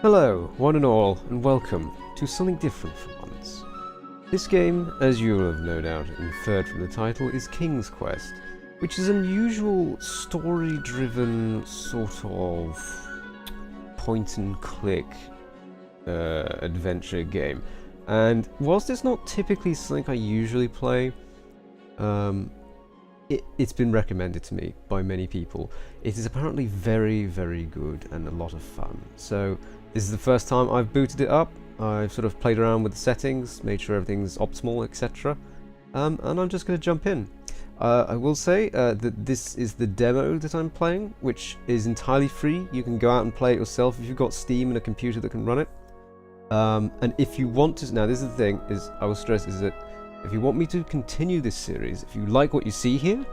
Hello, one and all, and welcome to something different for once. This game, as you will have no doubt inferred from the title, is King's Quest, which is an unusual story-driven sort of point-and-click adventure game. And whilst it's not typically something I usually play, it's been recommended to me by many people. It is apparently very, very good and a lot of fun. So this is the first time I've booted it up. I've sort of played around with the settings, made sure everything's optimal, etc. And I'm just going to jump in. I will say that this is the demo that I'm playing, which is entirely free. You can go out and play it yourself if you've got Steam and a computer that can run it. And if you want to, now this is the thing, is I will stress, is that if you want me to continue this series, if you like what you see here,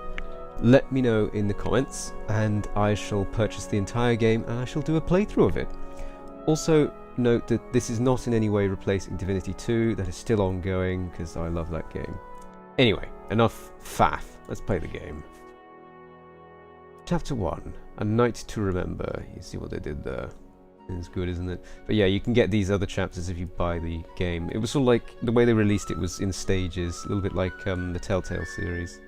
let me know in the comments, and I shall purchase the entire game and I shall do a playthrough of it. Also, note that this is not in any way replacing Divinity 2, that is still ongoing, because I love that game. Anyway, enough faff, let's play the game. Chapter 1, A Night to Remember. You see what they did there? It's good, isn't it? But yeah, you can get these other chapters if you buy the game. It was sort of like, the way they released it was in stages, a little bit like the Telltale series.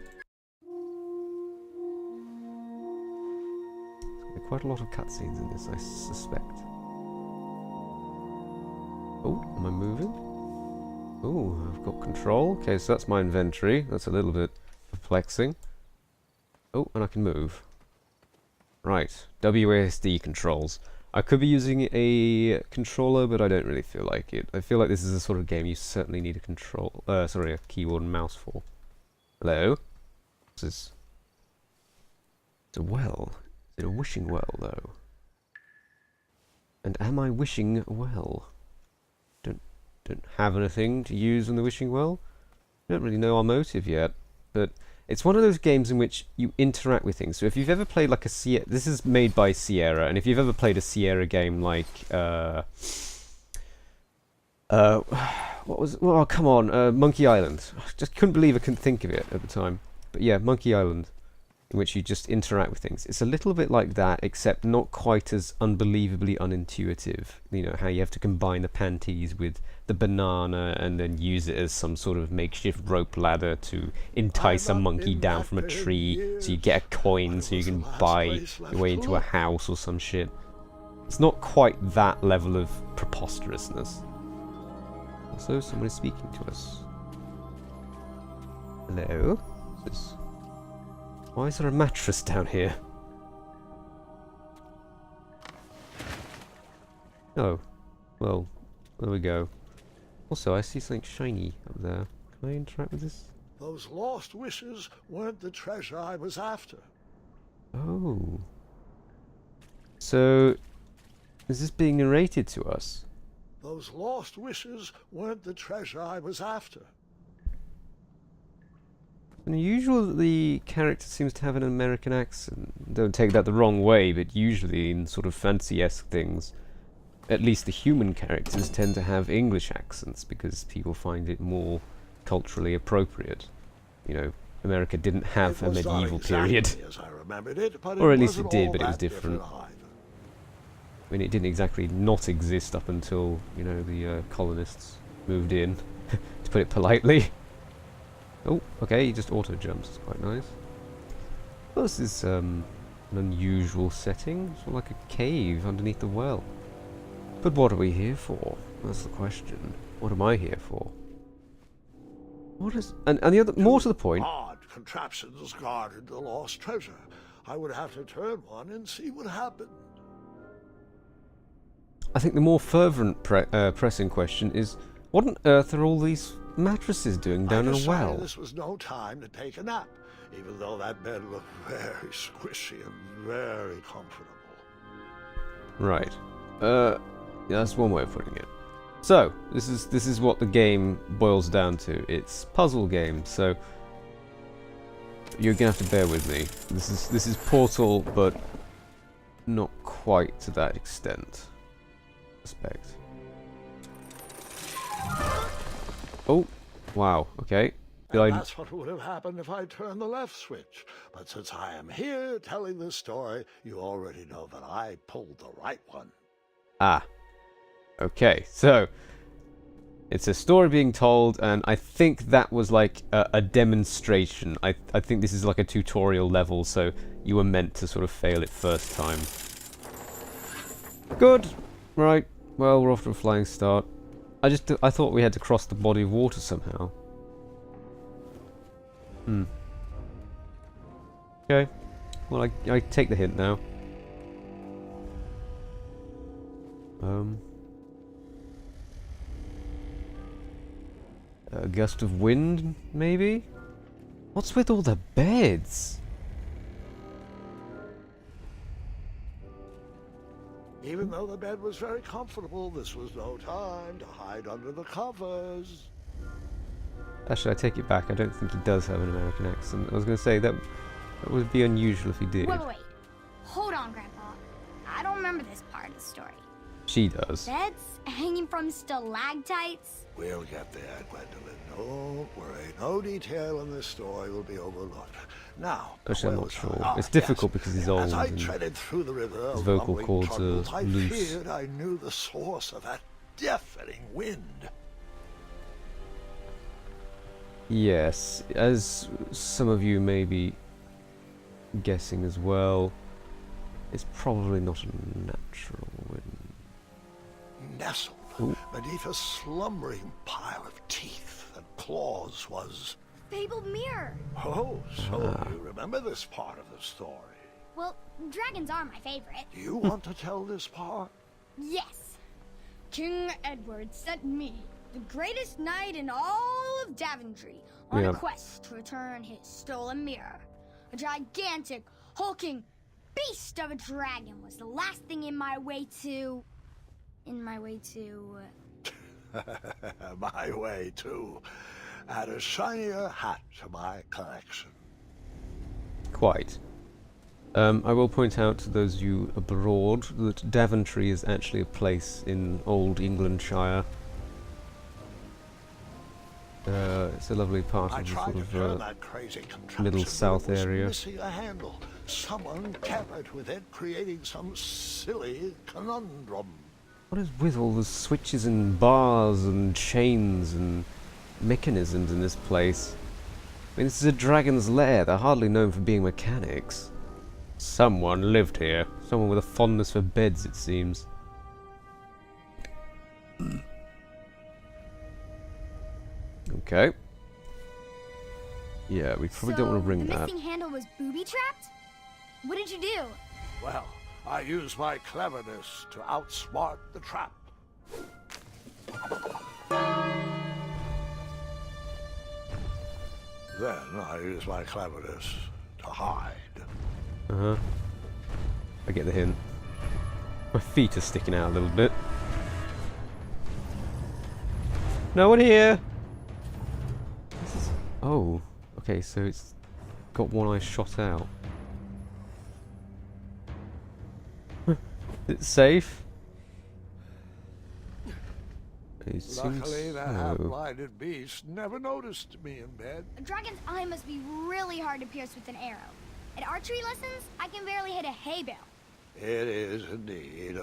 There are quite a lot of cutscenes in this, I suspect. Oh, am I moving? Oh, I've got control. Okay, so that's my inventory. That's a little bit perplexing. Oh, and I can move. Right, WASD controls. I could be using a controller, but I don't really feel like it. I feel like this is a sort of game you certainly need a keyboard and mouse for. Hello? This is... It's a well. Is it a wishing well, though? And am I wishing well? Don't have anything to use in the wishing well. Don't really know our motive yet, but it's one of those games in which you interact with things. So if you've ever played like a Sierra, this is made by Sierra, and if you've ever played a Sierra game like what was it? Oh, come on, Monkey Island. I just couldn't believe I couldn't think of it at the time. But yeah, Monkey Island, in which you just interact with things. It's a little bit like that, except not quite as unbelievably unintuitive. You know, how you have to combine the panties with the banana and then use it as some sort of makeshift rope ladder to entice a monkey down from a tree, so you get a coin so you can buy your way into a house or some shit. It's not quite that level of preposterousness. Also, someone is speaking to us. Hello? What's this? Why is there a mattress down here? Oh. Well, there we go. Also, I see something shiny up there. Can I interact with this? Those lost wishes weren't the treasure I was after. Oh. So, is this being narrated to us? Those lost wishes weren't the treasure I was after. Unusual that the character seems to have an American accent. Don't take that the wrong way, but usually in sort of fantasy-esque things, at least the human characters tend to have English accents because people find it more culturally appropriate. You know, America didn't have a medieval period. As I remembered it, but or at least it did, but it was different. I mean, it didn't exactly not exist up until, you know, the colonists moved in, to put it politely. Oh, okay, he just auto-jumps, it's quite nice. Well, this is an unusual setting, sort of like a cave underneath the well. But what are we here for? That's the question. What am I here for? What is... And the other... More to the point... Odd contraptions guarded the lost treasure. I would have to turn one and see what happened. I think the more fervent pressing question is, what on earth are all these mattresses doing down in a well? This was no time to take a nap, even though that bed looked very squishy and very comfortable. Right. Yeah, that's one way of putting it. So, this is what the game boils down to. It's puzzle game, so you're gonna have to bear with me. This is Portal, but not quite to that extent. Respect. Oh, wow, okay. That's what would have happened if I turned the left switch. But since I am here telling this story, you already know that I pulled the right one. Ah. Okay, so it's a story being told, and I think that was like a demonstration. I think this is like a tutorial level, so you were meant to sort of fail it first time. Good. Right. Well, we're off to a flying start. I thought we had to cross the body of water somehow. Okay. Well, I take the hint now. A gust of wind, maybe? What's with all the beds? Even though the bed was very comfortable, this was no time to hide under the covers. Actually, I take it back. I don't think he does have an American accent. I was going to say that would be unusual if he did. Wait. Hold on, Grandpa. I don't remember this part of the story. She does. Beds hanging from stalactites? We'll get there, Gwendolyn. Don't worry. No detail in this story will be overlooked. Now, Actually, I'm where not was I? sure. Ah, It's difficult yes. because he's old As I and treaded through the river his of vocal rumbling cords are troubles, I loose. feared I knew the source of that deafening wind. Yes, as some of you may be guessing as well, it's probably not a natural wind. Nestled Ooh. beneath a slumbering pile of teeth and claws was... Fabled mirror. Oh, so you remember this part of the story. Well, dragons are my favorite. Do you want to tell this part? Yes. King Edward sent me, the greatest knight in all of Daventry, on Yeah. a quest to return his stolen mirror. A gigantic, hulking beast of a dragon was the last thing in my way to... My way to add a shinier hat to my collection. Quite. I will point out to those of you abroad that Daventry is actually a place in Old Englandshire. It's a lovely part I of the tried sort to turn of that crazy contraption, middle but south it was area. missing a handle. Someone tampered with it, creating some silly conundrum. What is with all the switches and bars and chains and mechanisms in this place? I mean, this is a dragon's lair. They're hardly known for being mechanics. Someone lived here. Someone with a fondness for beds, it seems. Okay. Yeah, we probably don't want to bring the that. missing handle was booby-trapped? What did you do? Well, I used my cleverness to outsmart the trap. Then I used my cleverness to hide. Uh-huh. I get the hint. My feet are sticking out a little bit. No one here! This is... Oh. Okay, so it's got one eye shot out. It's safe? It seems Luckily, that so. half-blinded beast never noticed me in bed. A dragon's eye must be really hard to pierce with an arrow. At archery lessons, I can barely hit a hay bale. It is indeed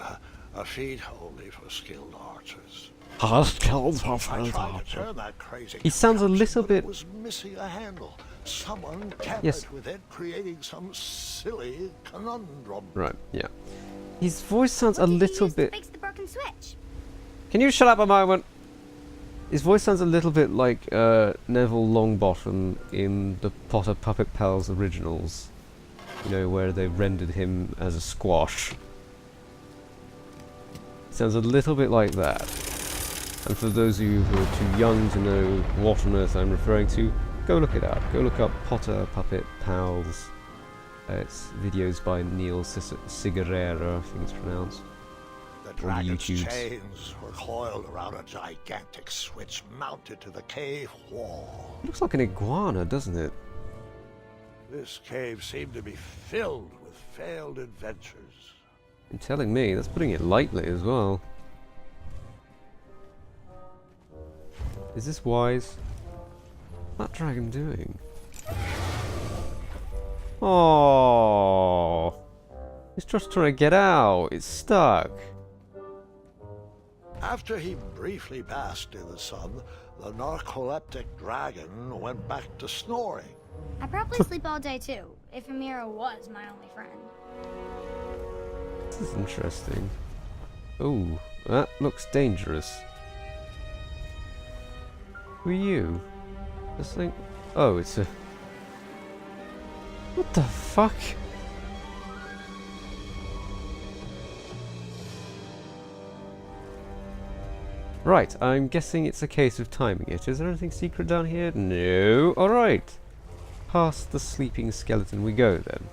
a feat only for skilled archers. I He tried to turn that crazy sounds a contraption, little but bit... it was missing a handle. Someone tampered Yes. with it, creating some silly conundrum. Right, yeah. His voice sounds What a did you little use bit... to fix the broken switch? Can you shut up a moment? His voice sounds a little bit like Neville Longbottom in the Potter Puppet Pals originals. You know, where they rendered him as a squash. Sounds a little bit like that. And for those of you who are too young to know what on earth I'm referring to, go look it up. Go look up Potter Puppet Pals. It's videos by Neil Cigarera, I think it's pronounced. The dragon's YouTubes. chains were coiled around a gigantic switch mounted to the cave wall. It looks like an iguana, doesn't it? This cave seemed to be filled with failed adventures. You're telling me, that's putting it lightly as well. Is this wise? What's that dragon doing? Oh, it's just trying to get out. It's stuck. After he briefly basked in the sun, the narcoleptic dragon went back to snoring. I probably sleep all day too, if Amira was my only friend. This is interesting. Oh, that looks dangerous. Who are you? This thing? Oh, it's a... What the fuck? Right, I'm guessing it's a case of timing it. Is there anything secret down here? No. Alright. Past the sleeping skeleton we go then.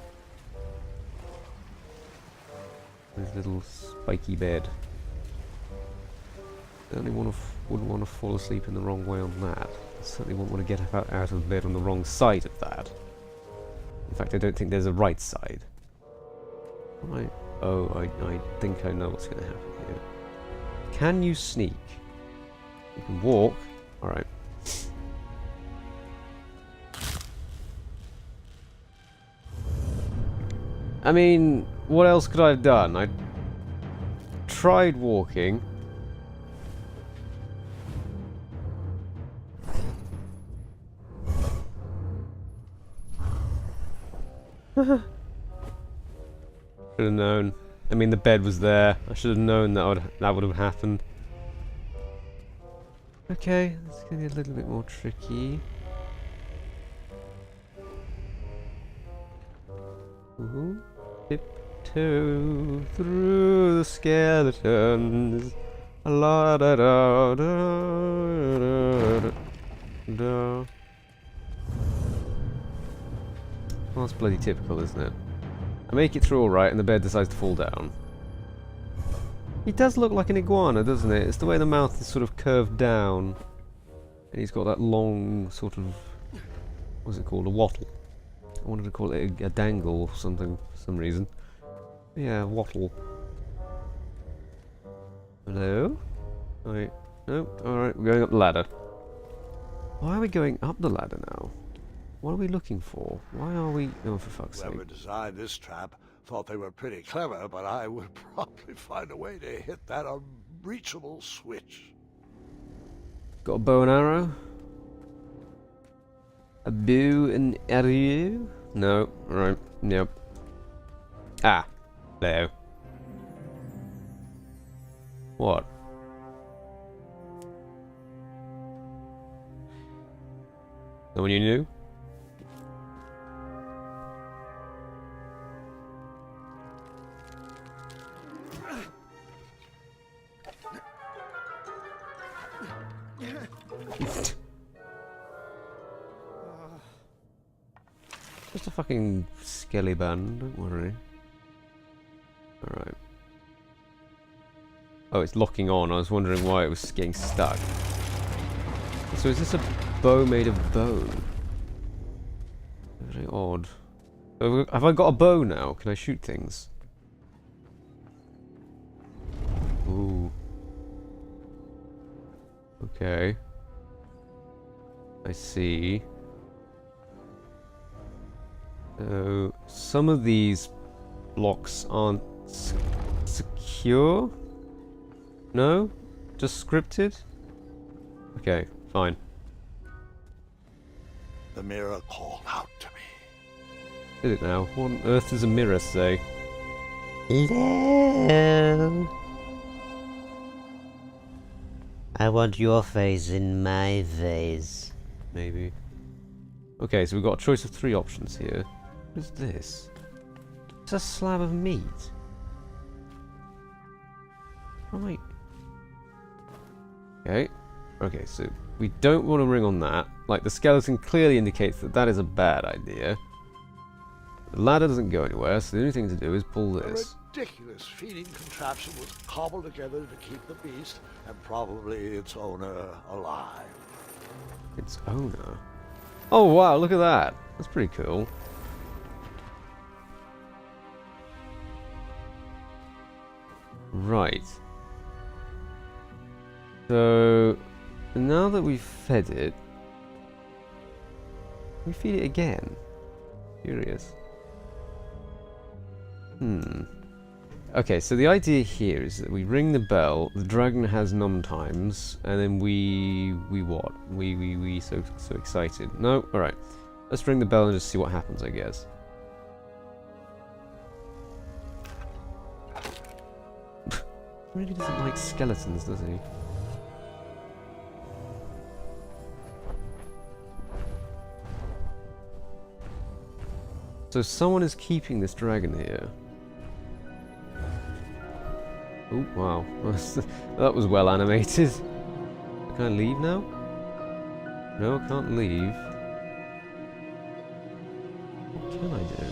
This little spiky bed. Certainly wouldn't want to fall asleep in the wrong way on that. I certainly wouldn't want to get out of bed on the wrong side of that. In fact, I don't think there's a right side. Right. Oh, I think I know what's going to happen here. Can you sneak? You can walk. Alright. I mean, what else could I have done? I tried walking. Should have known. I mean, the bed was there. I should have known that would have happened. Okay, this is gonna be a little bit more tricky. Ooh, tiptoe through the skeletons. La da da da da da. Well, that's bloody typical, isn't it? I make it through alright and the bed decides to fall down. He does look like an iguana, doesn't it? It's the way the mouth is sort of curved down. And he's got that long sort of... what's it called? A wattle. I wanted to call it a dangle or something for some reason. Yeah, wattle. Hello? Right. Nope. Alright, we're going up the ladder. Why are we going up the ladder now? What are we looking for? Why are we... oh, for fuck's sake. Whoever designed this trap thought they were pretty clever, but I would probably find a way to hit that unreachable switch. Got a bow and arrow? A bow and arrow? No. Right. Nope. Ah. There. What? Someone you knew? Just a fucking skelly band, don't worry. Alright. Oh, it's locking on. I was wondering why it was getting stuck. So is this a bow made of bone? Very odd. Have I got a bow now? Can I shoot things? Ooh. Okay. I see. So, some of these blocks aren't secure? No? Just scripted? Okay, fine. The mirror called out to me. Did it now? What on earth does a mirror say? Hello. I want your face in my face. Maybe. Okay, so we've got a choice of 3 options here. What is this? It's a slab of meat. Right. Okay. Okay, so we don't want to ring on that. Like, the skeleton clearly indicates that that is a bad idea. The ladder doesn't go anywhere, so the only thing to do is pull this. A ridiculous feeding contraption was cobbled together to keep the beast and probably its owner alive. Its owner? Oh wow, look at that. That's pretty cool. Right. So, now that we've fed it, we feed it again. Curious. Okay, so the idea here is that we ring the bell, the dragon has num times, and then we what? We so excited. No? Alright. Let's ring the bell and just see what happens, I guess. Really doesn't like skeletons, does he? So someone is keeping this dragon here. Oh, wow. That was well animated. Can I leave now? No, I can't leave. What can I do?